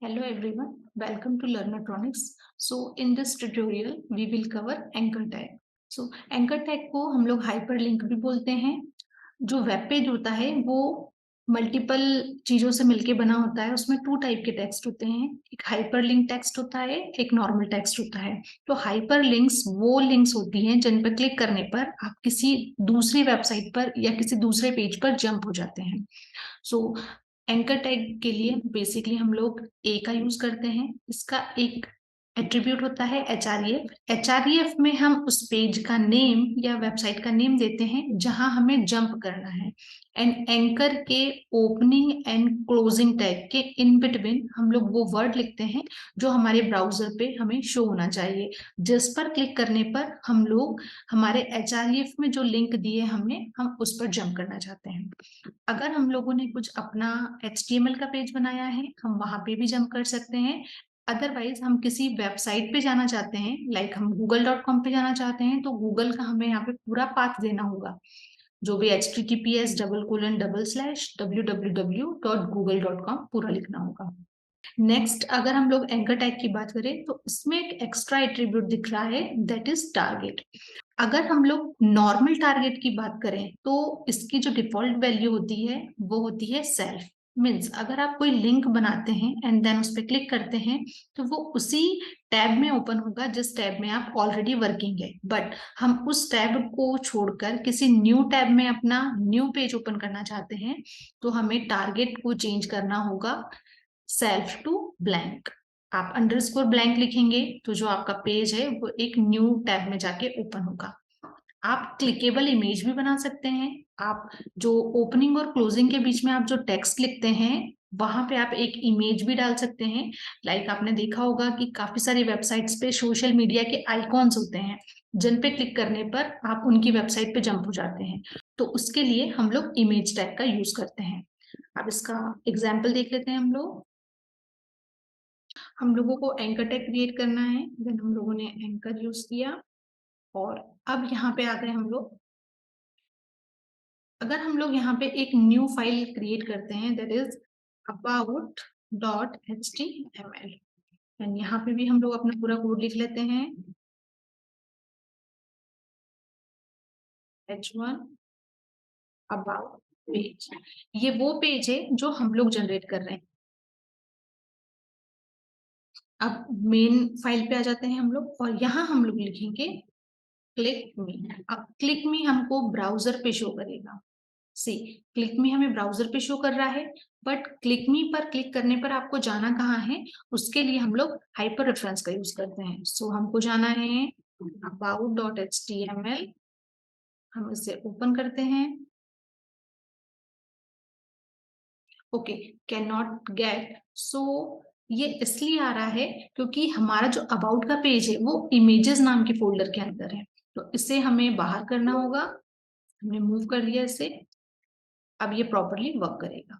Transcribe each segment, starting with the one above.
Hello everyone, welcome to Learnatronics. So in this tutorial we will cover anchor tag. So anchor tag को हम लोग hyperlink भी बोलते हैं। जो वेब पेज होता है वो मल्टीपल चीजों से मिलके बना होता है। उसमें टू टाइप के टेक्स्ट होते हैं, एक हाइपरलिंक टेक्स्ट होता है, एक नॉर्मल टेक्स्ट होता है। तो हाइपरलिंक्स वो लिंक्स होती हैं जिन पर क्लिक करने पर आप किसी दूसरी वेबसाइट पर या किसी दूसरे पेज पर जंप हो जाते हैं। सो एंकर टैग के लिए बेसिकली हम लोग ए का यूज करते हैं। इसका एक एट्रीब्यूट होता है एच आर ई एफ में हम उस पेज का नेम या वेबसाइट का नेम देते हैं जहां हमें जंप करना है। एंड एंकर के ओपनिंग एंड क्लोजिंग टैग के इन बिटवीन हम लोग वो वर्ड लिखते हैं जो हमारे ब्राउजर पे हमें शो होना चाहिए, जिस पर क्लिक करने पर हम लोग हमारे एच आर ई एफ में जो लिंक दिए हमने हम उस पर जंप करना चाहते हैं। अगर हम लोगों ने कुछ अपना HTML का पेज बनाया है, हम वहां पे भी जंप कर सकते हैं। अदरवाइज हम किसी वेबसाइट पे जाना चाहते हैं, लाइक हम google.com पे जाना चाहते हैं, तो गूगल का हमें यहाँ पे पूरा पाथ देना होगा, जो भी https://www.google.com पूरा लिखना होगा। नेक्स्ट, अगर हम लोग एंकर टैग की बात करें तो इसमें एक एक्स्ट्रा एट्रीब्यूट दिख रहा है, दैट इज टारगेट। अगर हम लोग नॉर्मल टारगेट की बात करें तो इसकी जो डिफॉल्ट वैल्यू होती है वो होती है सेल्फ। मीन्स अगर आप कोई लिंक बनाते हैं एंड देन उस पर क्लिक करते हैं तो वो उसी टैब में ओपन होगा जिस टैब में आप ऑलरेडी वर्किंग है। बट हम उस टैब को छोड़कर किसी न्यू टैब में अपना न्यू पेज ओपन करना चाहते हैं, तो हमें टारगेट को चेंज करना होगा सेल्फ टू ब्लैंक। आप अंडरस्कोर ब्लैंक लिखेंगे तो जो आपका पेज है वो एक न्यू टैब में जाके ओपन होगा। आप क्लिकेबल इमेज भी बना सकते हैं। आप जो ओपनिंग और क्लोजिंग के बीच में आप जो टेक्स्ट लिखते हैं वहां पे आप एक इमेज भी डाल सकते हैं। लाइक आपने देखा होगा कि काफी सारी वेबसाइट्स पे सोशल मीडिया के आइकॉन्स होते हैं जिन पे क्लिक करने पर आप उनकी वेबसाइट पे जंप हो जाते हैं। तो उसके लिए हम लोग इमेज टैग का यूज करते हैं। अब इसका एग्जाम्पल देख लेते हैं। हम लोगों को एंकर टैग क्रिएट करना है, देन हम लोगों ने एंकर यूज किया और अब यहाँ पे आ गए हम लोग। अगर हम लोग यहाँ पे एक न्यू फाइल क्रिएट करते हैं, दैट इज about.html, एंड यहाँ पे भी हम लोग अपना पूरा कोड लिख लेते हैं। h1 about पेज, ये वो पेज है जो हम लोग जनरेट कर रहे हैं। अब मेन फाइल पे आ जाते हैं हम लोग और यहाँ हम लोग लिखेंगे क्लिक मी। अब क्लिक मी हमको ब्राउजर पे शो करेगा। सी, क्लिक मी हमें ब्राउजर पे शो कर रहा है, बट क्लिक मी पर क्लिक करने पर आपको जाना कहाँ है, उसके लिए हम लोग हाइपर रेफरेंस का यूज करते हैं। सो हमको जाना है about.html, हम इसे ओपन करते हैं। Okay, can not get. So ये इसलिए आ रहा है क्योंकि हमारा जो अबाउट का पेज है वो इमेजेस नाम के फोल्डर के अंदर है, तो इसे हमें बाहर करना होगा। हमने मूव कर लिया इसे, अब ये प्रॉपरली वर्क करेगा।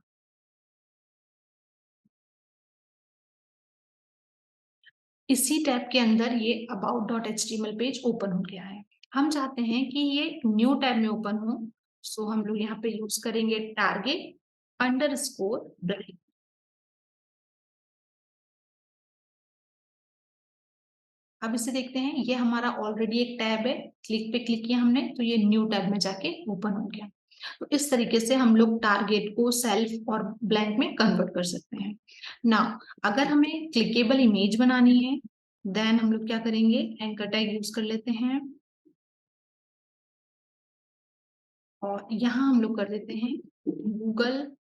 इसी टैब के अंदर ये about.html पेज ओपन हो गया है। हम चाहते हैं कि ये न्यू टैब में ओपन हो, सो हम लोग यहाँ पे यूज करेंगे टारगेट अंडरस्कोर ब्लैंक। अब इसे देखते हैं, ये हमारा ऑलरेडी एक टैब है, क्लिक पे क्लिक किया हमने तो ये न्यू टैब में जाके ओपन हो गया। तो इस तरीके से हम लोग टारगेट को सेल्फ और ब्लैंक में कन्वर्ट कर सकते हैं। नाउ अगर हमें क्लिकेबल इमेज बनानी है, देन हम लोग क्या करेंगे, एंकर टैग यूज कर लेते हैं और यहाँ हम लोग कर देते हैं गूगल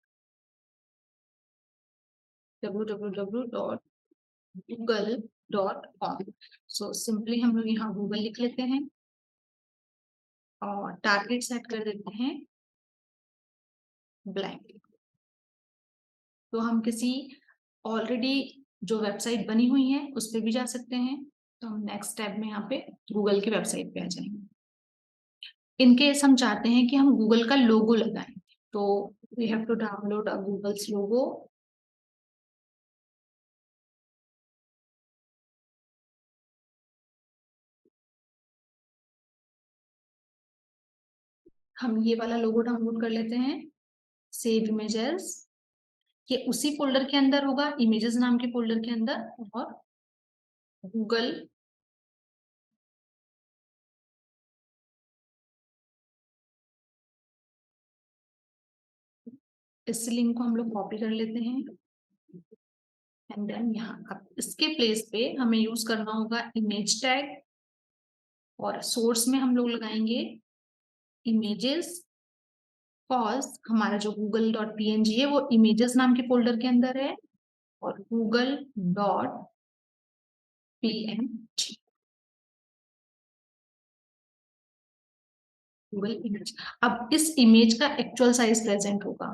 www.google.com। सो सिंपली हम लोग यहाँ गूगल लिख लेते हैं और टारगेट सेट कर देते हैं ब्लैंक। तो हम किसी ऑलरेडी जो वेबसाइट बनी हुई है उस पर भी जा सकते हैं। तो हम नेक्स्ट टैब में यहाँ पे गूगल की वेबसाइट पे आ जाएंगे। इनकेस हम चाहते हैं कि हम गूगल का लोगो लगाएं, तो we have to download a Google's logo. हम ये वाला लोगो डाउनलोड कर लेते हैं, सेव इमेजेस, ये उसी फोल्डर के अंदर होगा, इमेजेस नाम के फोल्डर के अंदर, और गूगल इस लिंक को हम लोग कॉपी कर लेते हैं एंड देन यहाँ अब इसके प्लेस पे हमें यूज करना होगा इमेज टैग, और सोर्स में हम लोग लगाएंगे इमेजेस, कॉज हमारा जो google.png है वो इमेजेस नाम के फोल्डर के अंदर है, और google.png गूगल इमेज। अब इस इमेज का एक्चुअल साइज प्रेजेंट होगा,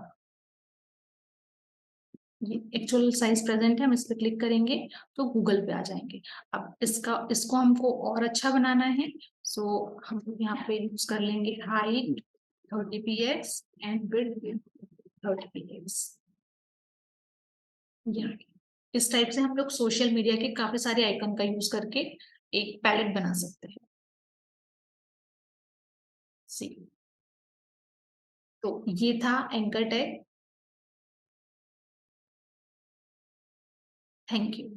ये एक्चुअल साइज प्रेजेंट है, हम इस पर क्लिक करेंगे तो गूगल पे आ जाएंगे। अब इसको हमको और अच्छा बनाना है, सो हम लोग यहाँ पे यूज कर लेंगे height 30 px and width 30 px। इस टाइप से हम लोग सोशल मीडिया के काफी सारे आइकन का यूज करके एक पैलेट बना सकते हैं। सी, तो ये था एंकर टैग। Thank you.